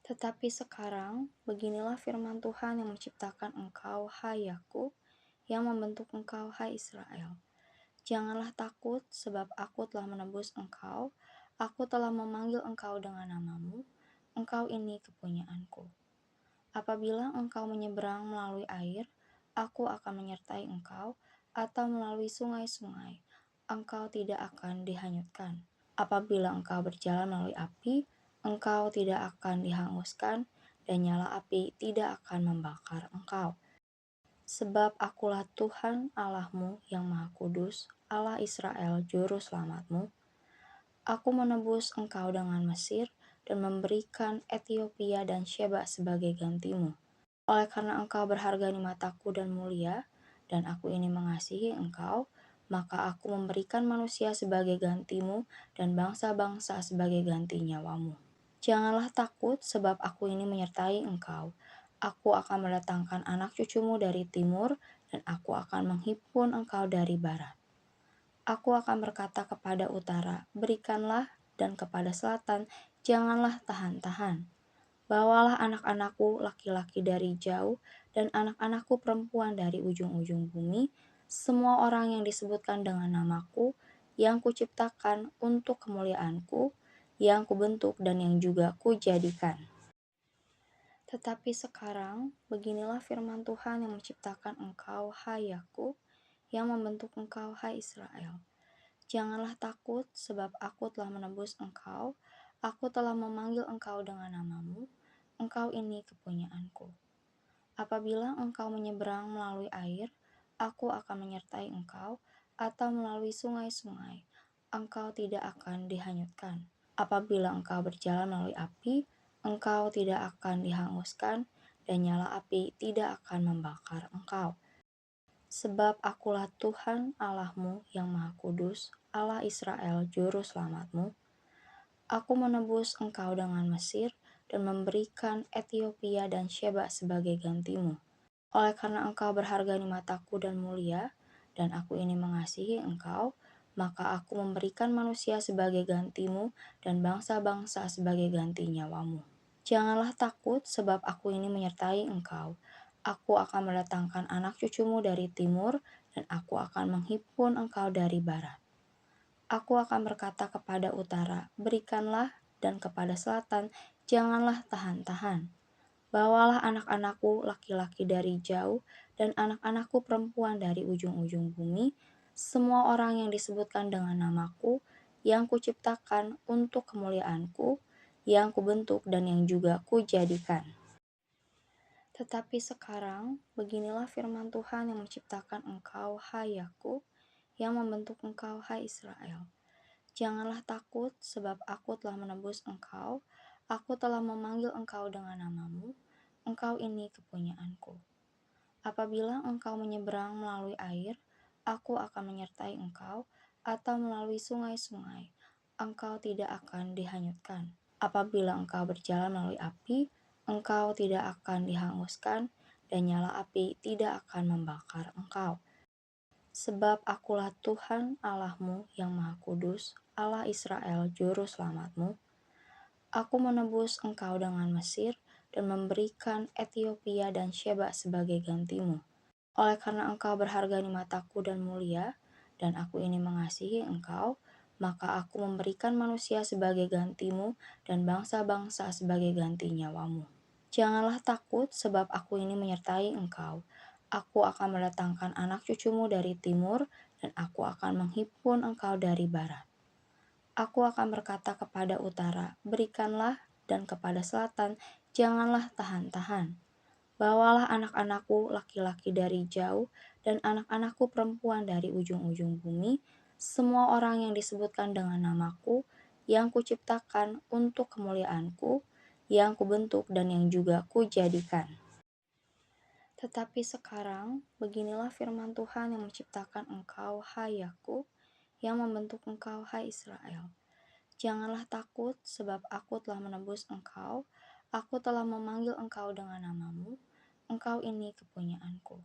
Tetapi sekarang, beginilah firman Tuhan yang menciptakan engkau, hai Yakub, yang membentuk engkau, hai Israel. Janganlah takut, sebab aku telah menebus engkau, aku telah memanggil engkau dengan namamu, engkau ini kepunyaanku. Apabila engkau menyeberang melalui air, aku akan menyertai engkau, atau melalui sungai-sungai, engkau tidak akan dihanyutkan. Apabila engkau berjalan melalui api, engkau tidak akan dihanguskan, dan nyala api tidak akan membakar engkau. Sebab akulah Tuhan Allahmu yang Maha Kudus, Allah Israel, Juru Selamatmu. Aku menebus engkau dengan Mesir, dan memberikan Ethiopia dan Sheba sebagai gantimu. Oleh karena engkau berharga di mataku dan mulia, dan aku ini mengasihi engkau, maka aku memberikan manusia sebagai gantimu dan bangsa-bangsa sebagai ganti nyawamu. Janganlah takut, sebab aku ini menyertai engkau. Aku akan mendatangkan anak cucumu dari timur, dan aku akan menghimpun engkau dari barat. Aku akan berkata kepada utara, berikanlah, dan kepada selatan, janganlah tahan-tahan. Bawalah anak-anakku laki-laki dari jauh, dan anak-anakku perempuan dari ujung-ujung bumi, semua orang yang disebutkan dengan namaku, yang kuciptakan untuk kemuliaanku, yang kubentuk dan yang juga kujadikan. Tetapi sekarang, beginilah firman Tuhan yang menciptakan engkau, hai Yakub, yang membentuk engkau, hai Israel. Janganlah takut, sebab aku telah menebus engkau, aku telah memanggil engkau dengan namamu, engkau ini kepunyaanku. Apabila engkau menyeberang melalui air, aku akan menyertai engkau, atau melalui sungai-sungai, engkau tidak akan dihanyutkan. Apabila engkau berjalan melalui api, engkau tidak akan dihanguskan, dan nyala api tidak akan membakar engkau. Sebab akulah Tuhan Allahmu yang Maha Kudus, Allah Israel, Juru Selamatmu. Aku menebus engkau dengan Mesir, dan memberikan Ethiopia dan Sheba sebagai gantimu. Oleh karena engkau berharga di mataku dan mulia, dan aku ini mengasihi engkau, maka aku memberikan manusia sebagai gantimu dan bangsa-bangsa sebagai ganti nyawamu. Janganlah takut, sebab aku ini menyertai engkau. Aku akan mendatangkan anak cucumu dari timur, dan aku akan menghimpun engkau dari barat. Aku akan berkata kepada utara, berikanlah, dan kepada selatan, janganlah tahan-tahan. Bawalah anak-anakku laki-laki dari jauh, dan anak-anakku perempuan dari ujung-ujung bumi, semua orang yang disebutkan dengan namaku, yang kuciptakan untuk kemuliaanku, yang kubentuk dan yang juga kujadikan. Tetapi sekarang, beginilah firman Tuhan yang menciptakan engkau, hai Yakub, yang membentuk engkau, hai Israel. Janganlah takut, sebab aku telah menebus engkau, aku telah memanggil engkau dengan namamu, engkau ini kepunyaanku. Apabila engkau menyeberang melalui air, aku akan menyertai engkau, atau melalui sungai-sungai, engkau tidak akan dihanyutkan. Apabila engkau berjalan melalui api, engkau tidak akan dihanguskan, dan nyala api tidak akan membakar engkau. Sebab akulah Tuhan Allahmu yang Maha Kudus, Allah Israel, Juru Selamatmu. Aku menebus engkau dengan Mesir, dan memberikan Ethiopia dan Sheba sebagai gantimu. Oleh karena engkau berharga di mataku dan mulia, dan aku ini mengasihi engkau, maka aku memberikan manusia sebagai gantimu dan bangsa-bangsa sebagai ganti nyawamu. Janganlah takut, sebab aku ini menyertai engkau. Aku akan mendatangkan anak cucumu dari timur, dan aku akan menghimpun engkau dari barat. Aku akan berkata kepada utara, berikanlah, dan kepada selatan, janganlah tahan-tahan. Bawalah anak-anakku laki-laki dari jauh, dan anak-anakku perempuan dari ujung-ujung bumi, semua orang yang disebutkan dengan namaku, yang kuciptakan untuk kemuliaanku, yang kubentuk dan yang juga kujadikan. Tetapi sekarang, beginilah firman Tuhan yang menciptakan engkau, hai Yakub, yang membentuk engkau, hai Israel. Janganlah takut, sebab aku telah menebus engkau, aku telah memanggil engkau dengan namamu, engkau ini kepunyaanku.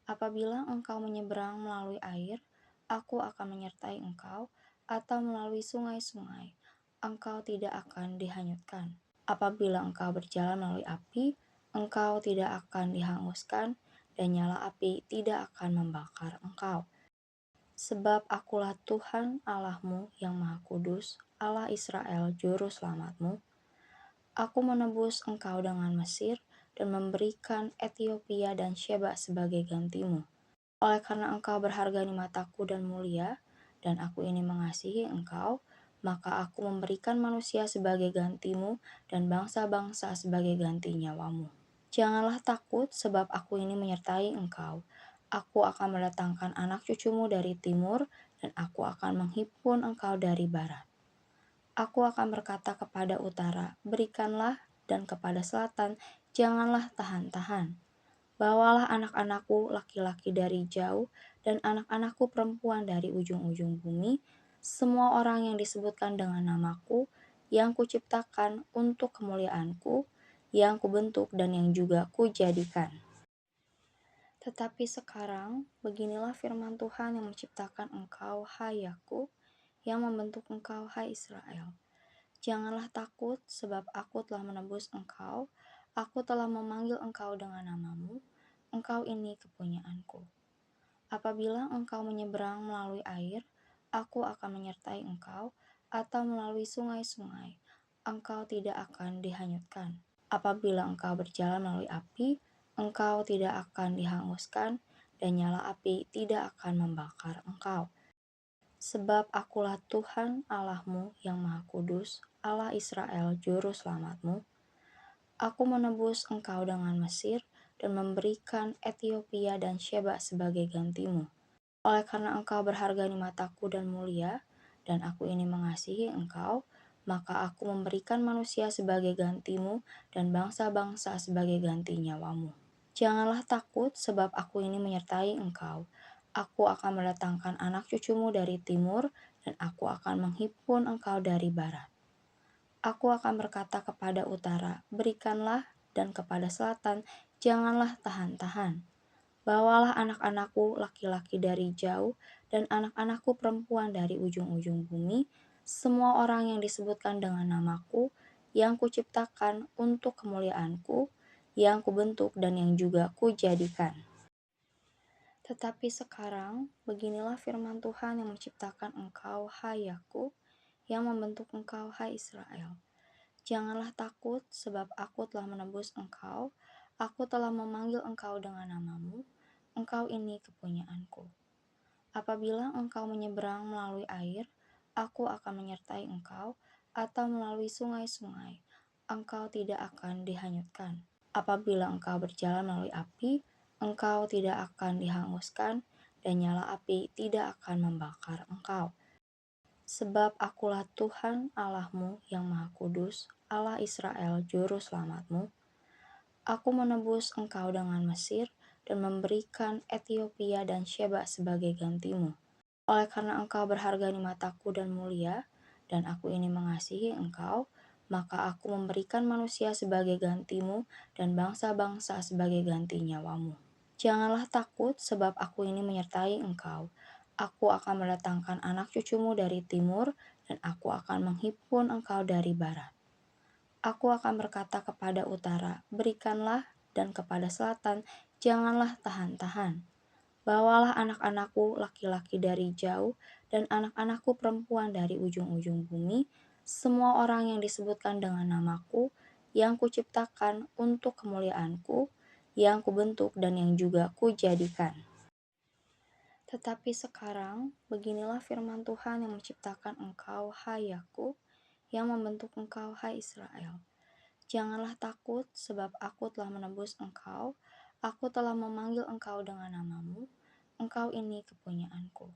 Apabila engkau menyeberang melalui air, aku akan menyertai engkau, atau melalui sungai-sungai, engkau tidak akan dihanyutkan. Apabila engkau berjalan melalui api, engkau tidak akan dihanguskan, dan nyala api tidak akan membakar engkau. Sebab akulah Tuhan Allahmu yang Maha Kudus, Allah Israel, Juru Selamatmu. Aku menebus engkau dengan Mesir, dan memberikan Ethiopia dan Sheba sebagai gantimu. Oleh karena engkau berharga di mataku dan mulia, dan aku ini mengasihi engkau, maka aku memberikan manusia sebagai gantimu dan bangsa-bangsa sebagai ganti nyawamu. Janganlah takut, sebab aku ini menyertai engkau. Aku akan mendatangkan anak cucumu dari timur, dan aku akan menghimpun engkau dari barat. Aku akan berkata kepada utara, berikanlah, dan kepada selatan, janganlah tahan-tahan. Bawalah anak-anakku laki-laki dari jauh, dan anak-anakku perempuan dari ujung-ujung bumi, semua orang yang disebutkan dengan namaku, yang kuciptakan untuk kemuliaanku, yang kubentuk dan yang juga kujadikan. Tetapi sekarang, beginilah firman Tuhan yang menciptakan engkau, hai Yakub, yang membentuk engkau, hai Israel. Janganlah takut, sebab aku telah menebus engkau, aku telah memanggil engkau dengan namamu, engkau ini kepunyaanku. Apabila engkau menyeberang melalui air, aku akan menyertai engkau, atau melalui sungai-sungai, engkau tidak akan dihanyutkan. Apabila engkau berjalan melalui api, engkau tidak akan dihanguskan, dan nyala api tidak akan membakar engkau. Sebab akulah Tuhan Allahmu yang Maha Kudus, Allah Israel, Juru Selamatmu. Aku menebus engkau dengan Mesir, dan memberikan Ethiopia dan Sheba sebagai gantimu. Oleh karena engkau berharga di mataku dan mulia, dan aku ini mengasihi engkau, maka aku memberikan manusia sebagai gantimu dan bangsa-bangsa sebagai ganti nyawamu. Janganlah takut, sebab aku ini menyertai engkau. Aku akan mendatangkan anak cucumu dari timur, dan aku akan menghimpun engkau dari barat. Aku akan berkata kepada utara, berikanlah, dan kepada selatan, janganlah tahan-tahan. Bawalah anak-anakku laki-laki dari jauh, dan anak-anakku perempuan dari ujung-ujung bumi, semua orang yang disebutkan dengan namaku, yang kuciptakan untuk kemuliaanku, yang kubentuk dan yang juga kujadikan. Tetapi sekarang, beginilah firman Tuhan yang menciptakan engkau, hai Yakub, yang membentuk engkau, hai Israel. Janganlah takut, sebab aku telah menebus engkau, aku telah memanggil engkau dengan namamu, engkau ini kepunyaanku. Apabila engkau menyeberang melalui air, aku akan menyertai engkau, atau melalui sungai-sungai, engkau tidak akan dihanyutkan. Apabila engkau berjalan melalui api, engkau tidak akan dihanguskan, dan nyala api tidak akan membakar engkau. Sebab akulah Tuhan Allahmu yang Maha Kudus, Allah Israel, Juru Selamatmu. Aku menebus engkau dengan Mesir, dan memberikan Ethiopia dan Sheba sebagai gantimu. Oleh karena engkau berharga di mataku dan mulia, dan aku ini mengasihi engkau, maka aku memberikan manusia sebagai gantimu dan bangsa-bangsa sebagai ganti nyawamu. Janganlah takut, sebab aku ini menyertai engkau. Aku akan mendatangkan anak cucumu dari timur, dan aku akan menghimpun engkau dari barat. Aku akan berkata kepada utara, berikanlah, dan kepada selatan, janganlah tahan-tahan. Bawalah anak-anakku laki-laki dari jauh, dan anak-anakku perempuan dari ujung-ujung bumi, semua orang yang disebutkan dengan namaku, yang kuciptakan untuk kemuliaanku, yang kubentuk dan yang juga kujadikan. Tetapi sekarang, beginilah firman Tuhan yang menciptakan engkau, hai Yakub, yang membentuk engkau, hai Israel. Janganlah takut, sebab aku telah menebus engkau, aku telah memanggil engkau dengan namamu, engkau ini kepunyaanku.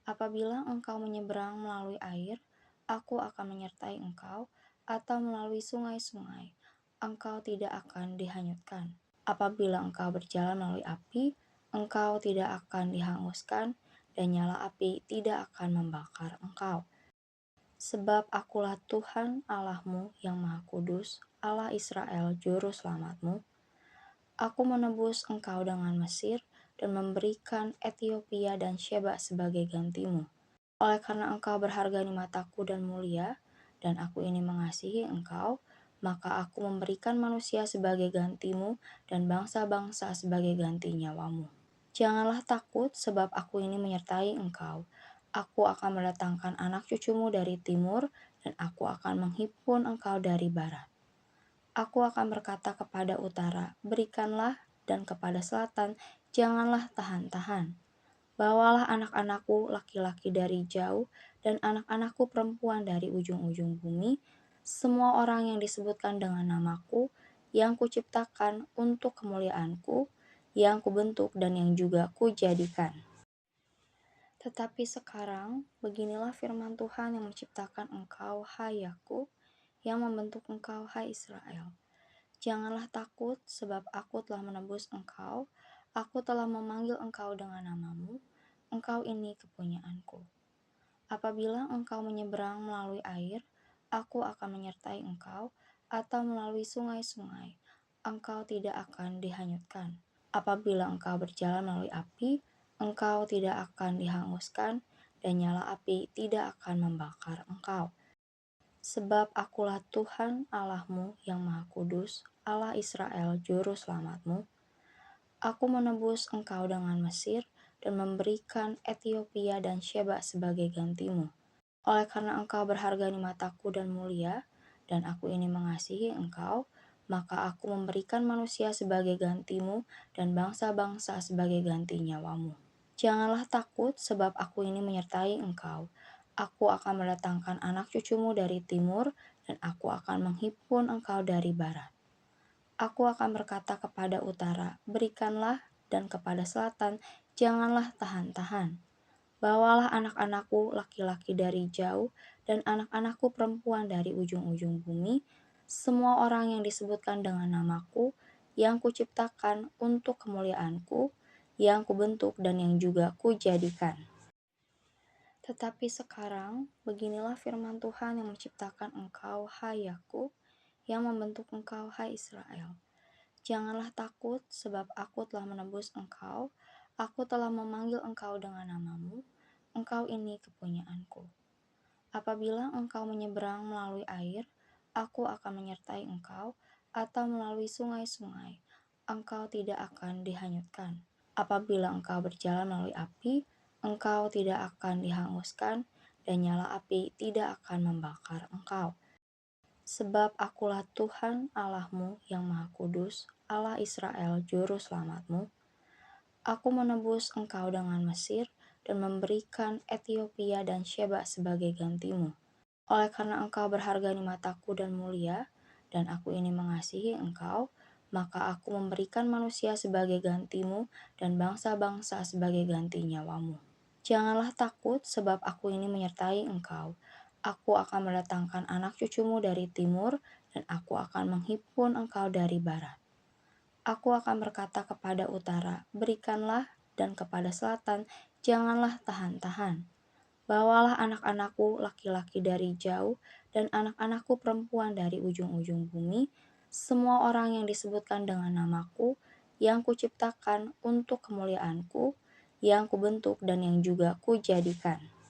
Apabila engkau menyeberang melalui air, aku akan menyertai engkau, atau melalui sungai-sungai, engkau tidak akan dihanyutkan. Apabila engkau berjalan melalui api, engkau tidak akan dihanguskan, dan nyala api tidak akan membakar engkau. Sebab akulah Tuhan Allahmu yang Maha Kudus, Allah Israel, Juru Selamatmu. Aku menebus engkau dengan Mesir, dan memberikan Ethiopia dan Sheba sebagai gantimu. Oleh karena engkau berharga di mataku dan mulia, dan aku ini mengasihi engkau, maka aku memberikan manusia sebagai gantimu dan bangsa-bangsa sebagai ganti nyawamu. Janganlah takut, sebab aku ini menyertai engkau. Aku akan mendatangkan anak cucumu dari timur, dan aku akan menghimpun engkau dari barat. Aku akan berkata kepada utara, berikanlah, dan kepada selatan, janganlah tahan-tahan. Bawalah anak-anakku laki-laki dari jauh, dan anak-anakku perempuan dari ujung-ujung bumi, semua orang yang disebutkan dengan namaku, yang kuciptakan untuk kemuliaanku, yang kubentuk dan yang juga kujadikan. Tetapi sekarang, beginilah firman Tuhan yang menciptakan engkau, hai Yakub, yang membentuk engkau, hai Israel. Janganlah takut, sebab aku telah menebus engkau, aku telah memanggil engkau dengan namamu, engkau ini kepunyaanku. Apabila engkau menyeberang melalui air, aku akan menyertai engkau, atau melalui sungai-sungai, engkau tidak akan dihanyutkan. Apabila engkau berjalan melalui api, engkau tidak akan dihanguskan, dan nyala api tidak akan membakar engkau. Sebab akulah Tuhan Allahmu yang Maha Kudus, Allah Israel, Juru Selamatmu. Aku menebus engkau dengan Mesir, dan memberikan Ethiopia dan Sheba sebagai gantimu. Oleh karena engkau berharga di mataku dan mulia, dan aku ini mengasihi engkau, maka aku memberikan manusia sebagai gantimu, dan bangsa-bangsa sebagai ganti nyawamu. Janganlah takut, sebab aku ini menyertai engkau. Aku akan mendatangkan anak cucumu dari timur, dan aku akan menghimpun engkau dari barat. Aku akan berkata kepada utara, berikanlah, dan kepada selatan, janganlah tahan-tahan. Bawalah anak-anakku laki-laki dari jauh, dan anak-anakku perempuan dari ujung-ujung bumi, semua orang yang disebutkan dengan namaku, yang kuciptakan untuk kemuliaanku, yang kubentuk dan yang juga kujadikan. Tetapi sekarang, beginilah firman Tuhan yang menciptakan engkau, hai Yakub, yang membentuk engkau, hai Israel. Janganlah takut, sebab aku telah menebus engkau, aku telah memanggil engkau dengan namamu, engkau ini kepunyaanku. Apabila engkau menyeberang melalui air, aku akan menyertai engkau, atau melalui sungai-sungai, engkau tidak akan dihanyutkan. Apabila engkau berjalan melalui api, engkau tidak akan dihanguskan, dan nyala api tidak akan membakar engkau. Sebab akulah Tuhan Allahmu yang Maha Kudus, Allah Israel, Juru Selamatmu. Aku menebus engkau dengan Mesir, dan memberikan Ethiopia dan Sheba sebagai gantimu. Oleh karena engkau berharga di mataku dan mulia, dan aku ini mengasihi engkau, maka aku memberikan manusia sebagai gantimu, dan bangsa-bangsa sebagai ganti nyawamu. Janganlah takut, sebab aku ini menyertai engkau. Aku akan mendatangkan anak cucumu dari timur, dan aku akan menghimpun engkau dari barat. Aku akan berkata kepada utara, berikanlah, dan kepada selatan, janganlah tahan-tahan. Bawalah anak-anakku laki-laki dari jauh, dan anak-anakku perempuan dari ujung-ujung bumi, semua orang yang disebutkan dengan namaku, yang kuciptakan untuk kemuliaanku, yang kubentuk dan yang juga kujadikan.